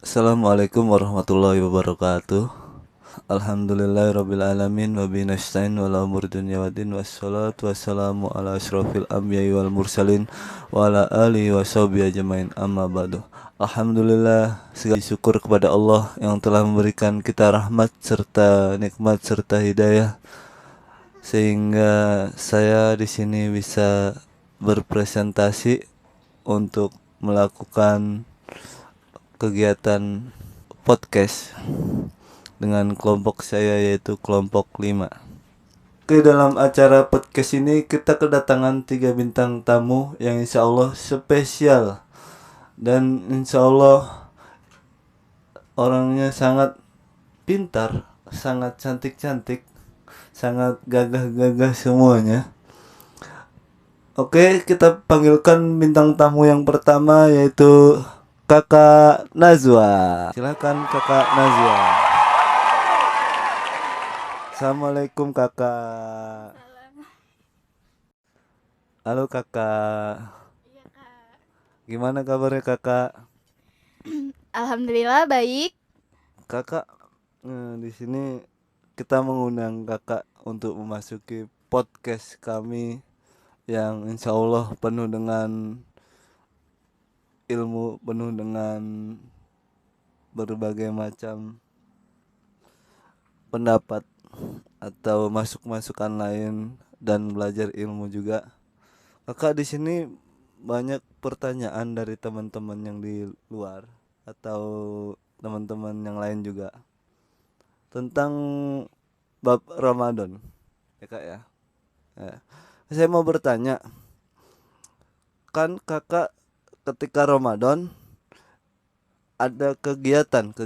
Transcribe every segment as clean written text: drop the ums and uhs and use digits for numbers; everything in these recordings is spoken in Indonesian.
Assalamualaikum warahmatullahi wabarakatuh. Alhamdulillahirabbil alamin wa bihi nasta'in wa la umuri dunya waddin wassalatu wassalamu ala asyrofil anbiya'i wal mursalin wa ala alihi wa sahbihi ajmain amma ba'du. Alhamdulillah, segala syukur kepada Allah yang telah memberikan kita rahmat serta nikmat serta hidayah sehingga saya di sini bisa berpresentasi untuk melakukan kegiatan podcast dengan kelompok saya yaitu kelompok 5. Oke, dalam acara podcast ini kita kedatangan 3 bintang tamu yang insya Allah spesial dan insya Allah orangnya sangat pintar, sangat cantik-cantik, sangat gagah-gagah semuanya. Oke, kita panggilkan bintang tamu yang pertama yaitu Kakak Nazwa. Silakan Kakak Nazwa. Assalamualaikum Kakak. Halo Kakak. Iya, Kak. Gimana kabarnya Kakak? Alhamdulillah baik. Kakak, di sini kita mengundang Kakak untuk memasuki podcast kami yang insya Allah penuh dengan ilmu, penuh dengan berbagai macam pendapat atau masukan lain dan belajar ilmu juga. Kakak, di sini banyak pertanyaan dari teman-teman yang di luar atau teman-teman yang lain juga tentang bab Ramadan. Ya Kak ya. Ya. Saya mau bertanya, kan Kakak ketika Ramadan ada kegiatan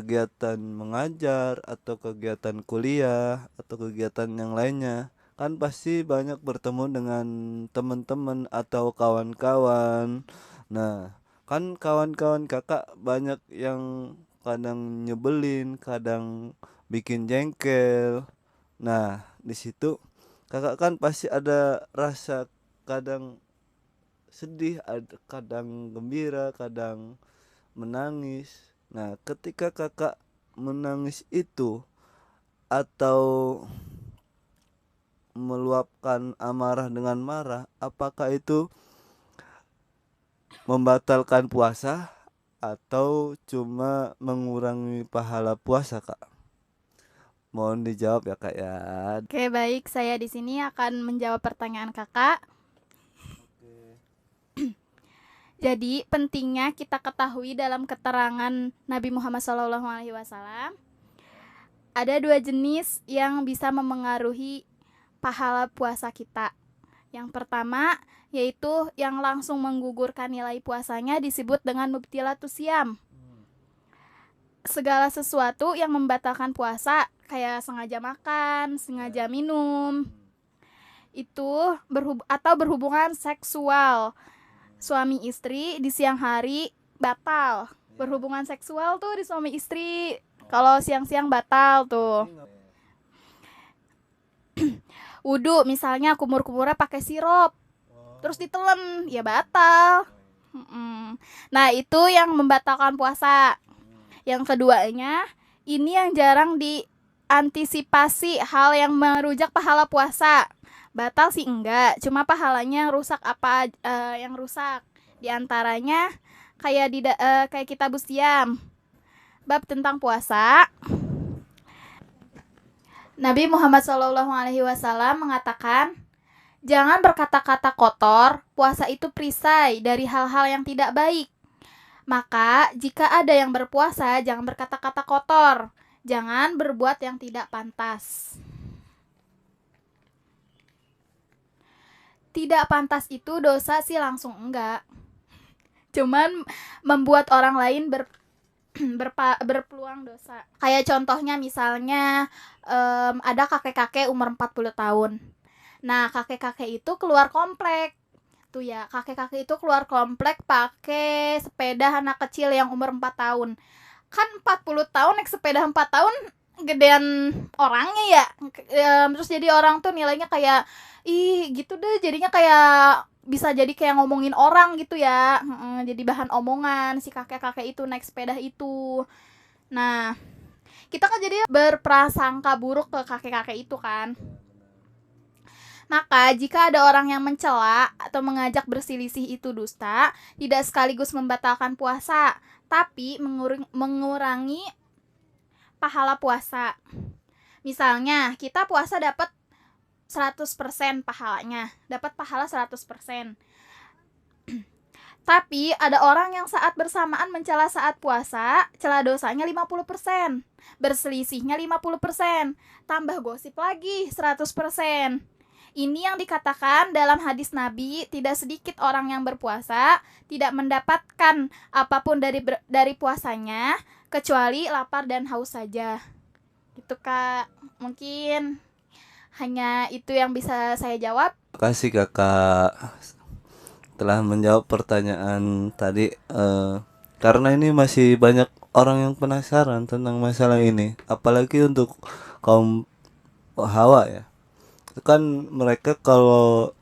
mengajar atau kegiatan kuliah atau kegiatan yang lainnya, kan pasti banyak bertemu dengan teman-teman atau kawan-kawan. Nah, kan kawan-kawan Kakak banyak yang kadang nyebelin, kadang bikin jengkel. Nah, di situ Kakak kan pasti ada rasa kadang sedih, kadang gembira, kadang menangis. Nah, ketika Kakak menangis itu atau meluapkan amarah dengan marah, apakah itu membatalkan puasa atau cuma mengurangi pahala puasa, Kak? Mohon dijawab ya, Kak ya. Oke, baik. Saya di sini akan menjawab pertanyaan Kakak. Jadi, pentingnya kita ketahui dalam keterangan Nabi Muhammad SAW ada 2 jenis yang bisa memengaruhi pahala puasa kita. Yang pertama yaitu yang langsung menggugurkan nilai puasanya disebut dengan mubtilatus syiyam. Segala sesuatu yang membatalkan puasa kayak sengaja makan, sengaja minum, itu berhubungan seksual. Suami istri di siang hari batal. Berhubungan seksual tuh di suami istri. Kalau siang-siang batal tuh. Wudu misalnya kumur-kumurnya pakai sirup. Terus ditelen, ya batal. Nah, itu yang membatalkan puasa. Yang keduanya, ini yang jarang diantisipasi, hal yang merujak pahala puasa. Batal sih enggak, cuma pahalanya yang rusak yang rusak. Di antaranya kayak kitabus syiyam. Bab tentang puasa. Nabi Muhammad SAW mengatakan, jangan berkata-kata kotor, puasa itu perisai dari hal-hal yang tidak baik. Maka, jika ada yang berpuasa, jangan berkata-kata kotor. Jangan berbuat yang tidak pantas. Tidak pantas itu dosa sih langsung enggak. Cuman membuat orang lain berpeluang dosa. Kayak contohnya misalnya ada kakek-kakek umur 40 tahun. Nah, kakek-kakek itu keluar komplek. Tuh ya, kakek-kakek itu keluar komplek pakai sepeda anak kecil yang umur 4 tahun. Kan 40 tahun naik sepeda 4 tahun gedean orangnya ya. Terus jadi orang tuh nilainya kayak gitu deh, jadinya kayak bisa jadi kayak ngomongin orang gitu ya. Jadi bahan omongan si kakek-kakek itu naik sepeda itu. Nah, kita kan jadi berprasangka buruk ke kakek-kakek itu kan. Maka, jika ada orang yang mencela atau mengajak berselisih itu dusta, tidak sekaligus membatalkan puasa, tapi mengurangi pahala puasa. Misalnya, kita puasa dapat 100% pahalanya, dapat pahala 100%. Tapi ada orang yang saat bersamaan mencela saat puasa, cela dosanya 50%, berselisihnya 50%, tambah gosip lagi 100%. Ini yang dikatakan dalam hadis Nabi, tidak sedikit orang yang berpuasa tidak mendapatkan apapun dari puasanya kecuali lapar dan haus saja. Gitu Kak. Mungkin hanya itu yang bisa saya jawab. Terima kasih kakak telah menjawab pertanyaan tadi, karena ini masih banyak orang yang penasaran tentang masalah ini, apalagi untuk kaum Hawa ya. Itu kan mereka kalau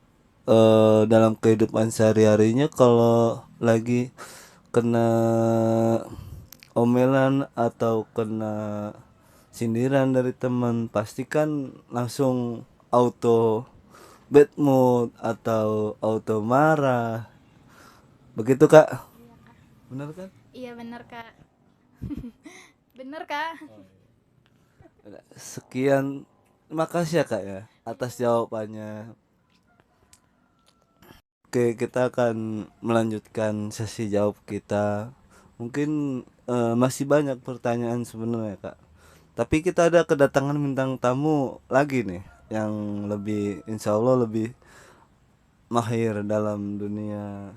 dalam kehidupan sehari-harinya kalau lagi kena omelan atau kena sindiran dari teman, pasti kan langsung auto bad mood atau auto marah. Begitu kak? Benar kan? Iya bener Kak. Bener Kak. Sekian, makasih ya kak ya atas jawabannya. Oke, kita akan melanjutkan sesi jawab kita. Mungkin masih banyak pertanyaan sebenarnya kak. Tapi kita ada kedatangan bintang tamu lagi nih, yang lebih, insya Allah lebih mahir dalam dunia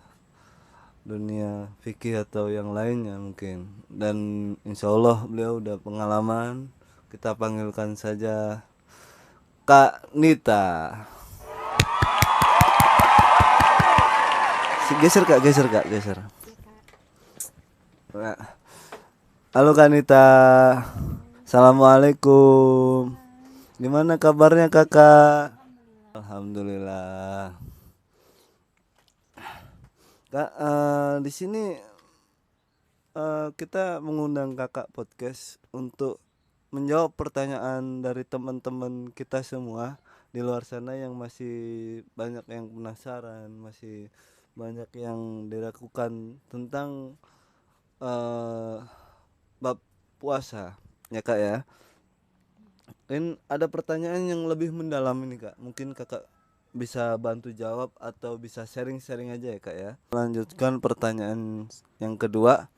dunia fikih atau yang lainnya mungkin. Dan insya Allah beliau udah pengalaman. Kita panggilkan saja Kak Nita. Geser kak, geser kak, geser. Nah, halo Kak Nita. Assalamualaikum. Gimana kabarnya kakak? Alhamdulillah. Kak, di sini kita mengundang kakak podcast untuk menjawab pertanyaan dari teman-teman kita semua di luar sana yang masih banyak yang penasaran, masih banyak yang dilakukan tentang eh, bab puasa, ya kak ya. Dan ada pertanyaan yang lebih mendalam ini kak, mungkin kakak bisa bantu jawab atau bisa sharing-sharing aja ya kak ya. Lanjutkan pertanyaan yang kedua,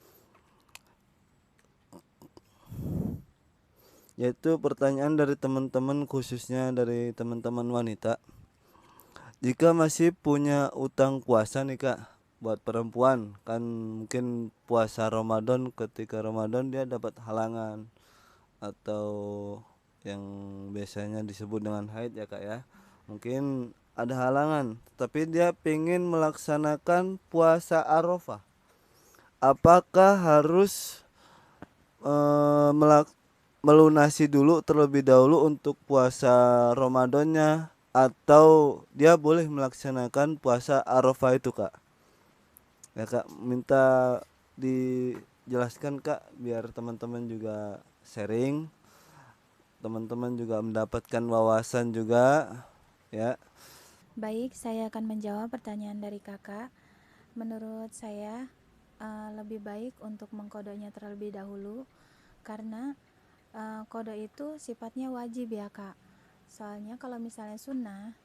yaitu pertanyaan dari teman-teman, khususnya dari teman-teman wanita. Jika masih punya utang puasa nih kak, buat perempuan kan mungkin puasa Ramadan, ketika Ramadan dia dapat halangan atau yang biasanya disebut dengan haid ya kak ya. Mungkin ada halangan, tapi dia pengen melaksanakan puasa Arafah. Apakah harus melunasi dulu terlebih dahulu untuk puasa Ramadannya, atau dia boleh melaksanakan puasa Arafah itu kak? Ya kak, minta dijelaskan kak biar teman-teman juga sharing, teman-teman juga mendapatkan wawasan juga ya. Baik, saya akan menjawab pertanyaan dari kakak. Menurut saya, lebih baik untuk mengkodoknya terlebih dahulu, karena kode itu sifatnya wajib ya kak. Soalnya kalau misalnya sunnah,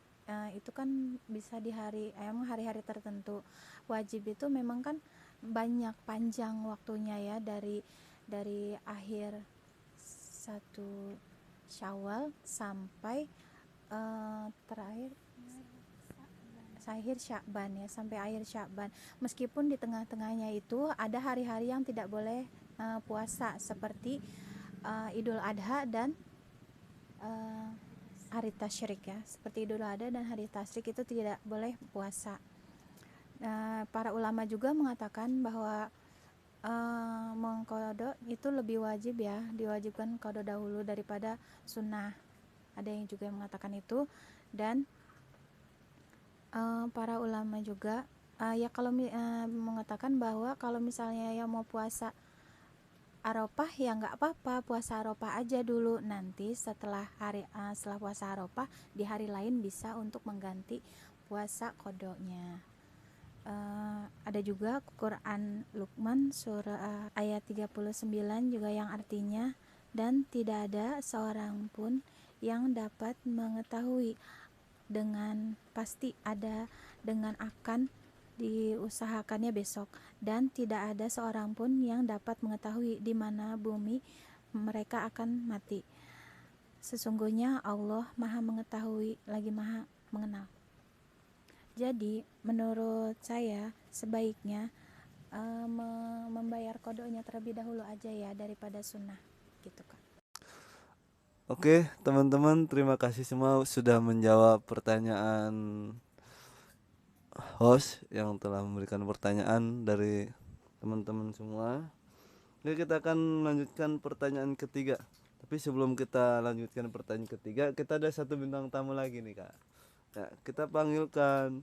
itu kan bisa di hari-hari tertentu. Wajib itu memang kan banyak panjang waktunya ya, dari akhir satu Syawal sampai terakhir akhir Sya'ban ya, sampai akhir Sya'ban. Meskipun di tengah-tengahnya itu ada hari-hari yang tidak boleh puasa, seperti Idul Adha dan hari tasyrik ya. Seperti Idul Adha dan hari tasyrik itu tidak boleh puasa. Para ulama juga mengatakan bahwa mengkodok itu lebih wajib ya, diwajibkan kodok dahulu daripada sunnah. Ada yang juga mengatakan itu. Dan para ulama juga ya kalau mengatakan bahwa kalau misalnya yang mau puasa Arafah ya nggak apa-apa, puasa Arafah aja dulu, nanti setelah puasa Arafah di hari lain bisa untuk mengganti puasa kodoknya. Ada juga Quran Luqman surah ayat 39 juga yang artinya, dan tidak ada seorang pun yang dapat mengetahui dengan pasti dengan akan diusahakannya besok, dan tidak ada seorang pun yang dapat mengetahui di mana bumi mereka akan mati. Sesungguhnya Allah Maha mengetahui lagi Maha mengenal. Jadi menurut saya sebaiknya membayar kodoknya terlebih dahulu aja ya daripada sunnah gitu kan. Oke, teman-teman, terima kasih semua sudah menjawab pertanyaan host yang telah memberikan pertanyaan dari teman-teman semua. Oke, kita akan melanjutkan pertanyaan ketiga. Tapi sebelum kita lanjutkan pertanyaan ketiga, kita ada satu bintang tamu lagi nih, Kak. Ya, kita panggilkan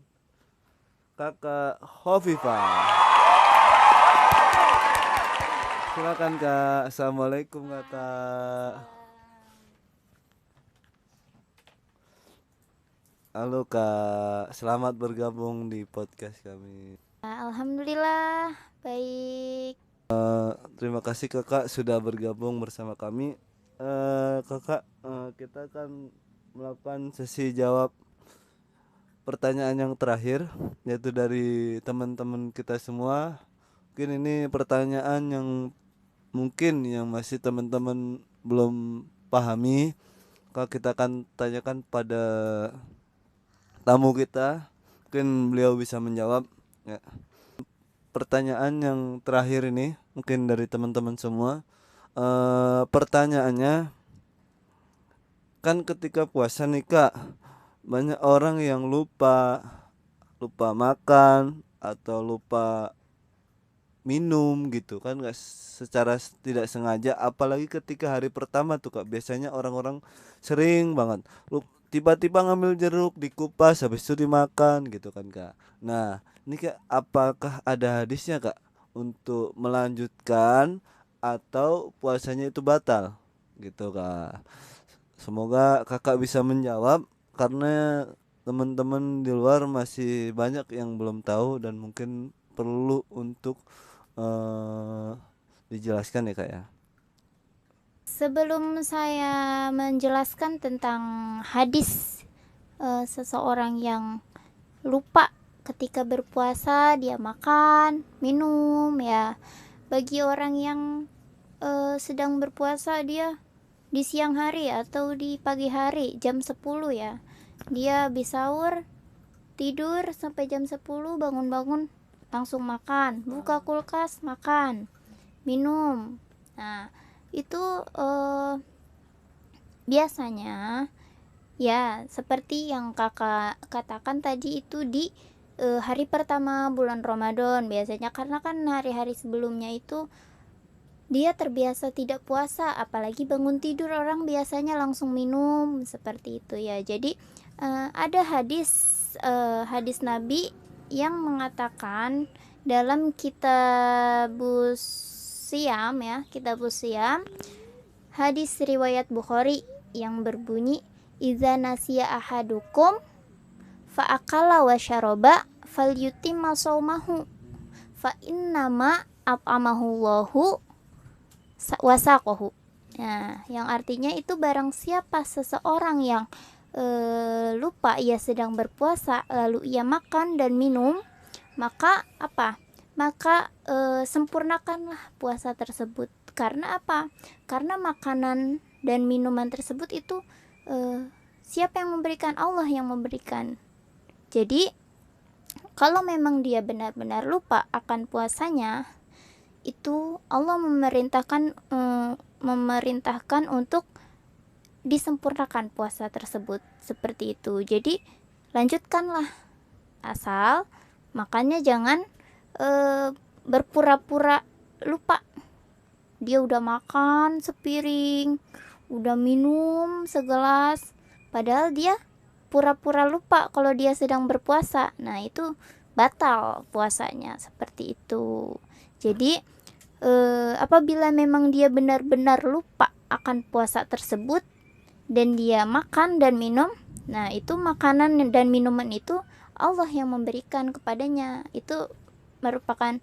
Kakak Hovifa. Silakan, Kak. Assalamualaikum, Kakak. Halo, Kak. Selamat bergabung di podcast kami. Alhamdulillah baik. Terima kasih Kakak sudah bergabung bersama kami. Kakak, kita akan melakukan sesi jawab pertanyaan yang terakhir, yaitu dari teman-teman kita semua. Mungkin ini pertanyaan yang masih teman-teman belum pahami. Kalau kita akan tanyakan pada tamu kita, mungkin beliau bisa menjawab ya. Pertanyaan yang terakhir ini mungkin dari teman-teman semua. Pertanyaannya, kan ketika puasa nih Kak, banyak orang yang lupa makan atau lupa minum gitu kan, nggak secara tidak sengaja, apalagi ketika hari pertama tuh Kak, biasanya orang-orang sering banget tiba-tiba ngambil jeruk dikupas habis itu dimakan gitu kan Kak. Nah ini Kak, apakah ada hadisnya Kak untuk melanjutkan atau puasanya itu batal gitu Kak? Semoga Kakak bisa menjawab, karena teman-teman di luar masih banyak yang belum tahu dan mungkin perlu untuk dijelaskan ya Kak ya. Sebelum saya menjelaskan tentang hadis seseorang yang lupa ketika berpuasa dia makan, minum ya. Bagi orang yang sedang berpuasa dia di siang hari atau di pagi hari jam 10 ya. Dia habis sahur, tidur sampai jam 10, bangun-bangun langsung makan, buka kulkas makan, minum. Nah, itu biasanya ya seperti yang kakak katakan tadi, itu di hari pertama bulan Ramadan biasanya, karena kan hari-hari sebelumnya itu dia terbiasa tidak puasa, apalagi bangun tidur orang biasanya langsung minum seperti itu ya. Jadi ada hadis Nabi yang mengatakan dalam kitabus Siam ya, kitabus Siam, hadis riwayat Bukhari yang berbunyi, "Idza nasiya ahadukum fa akala wa syaraba falyutimma shaumahu fa innama at'amahullahu wasaqahu." Nah, yang artinya itu barang siapa seseorang yang lupa ia sedang berpuasa lalu ia makan dan minum, maka apa? Maka sempurnakanlah puasa tersebut. Karena apa? Karena makanan dan minuman tersebut itu siapa yang memberikan? Allah yang memberikan. Jadi kalau memang dia benar-benar lupa akan puasanya, itu Allah memerintahkan untuk disempurnakan puasa tersebut seperti itu. Jadi lanjutkanlah, asal makannya jangan berpura-pura lupa. Dia udah makan sepiring, udah minum segelas, padahal dia pura-pura lupa kalau dia sedang berpuasa. Nah, itu batal puasanya seperti itu. Jadi apabila memang dia benar-benar lupa akan puasa tersebut dan dia makan dan minum, nah itu makanan dan minuman itu Allah yang memberikan kepadanya, itu merupakan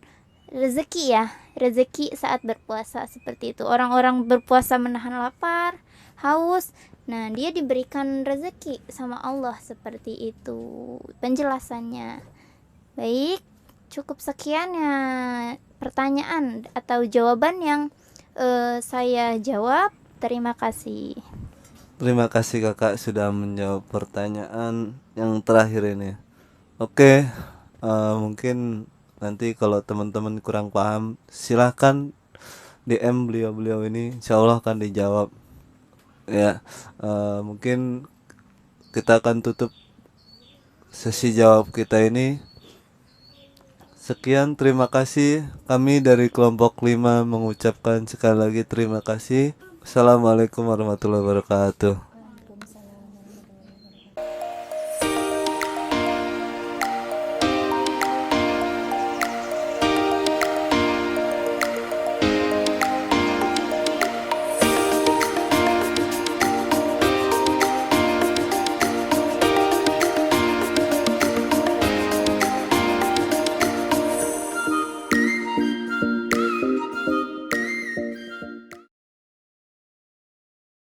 rezeki ya, rezeki saat berpuasa seperti itu. Orang-orang berpuasa menahan lapar, haus, nah dia diberikan rezeki sama Allah seperti itu penjelasannya. Baik, cukup sekian ya pertanyaan atau jawaban yang saya jawab. Terima kasih. Terima kasih kakak sudah menjawab pertanyaan yang terakhir ini. Oke, mungkin nanti kalau teman-teman kurang paham silahkan DM beliau-beliau ini, insya Allah akan dijawab ya. Mungkin kita akan tutup sesi jawab kita ini. Sekian, terima kasih. Kami dari kelompok 5 mengucapkan sekali lagi terima kasih. Assalamualaikum warahmatullahi wabarakatuh.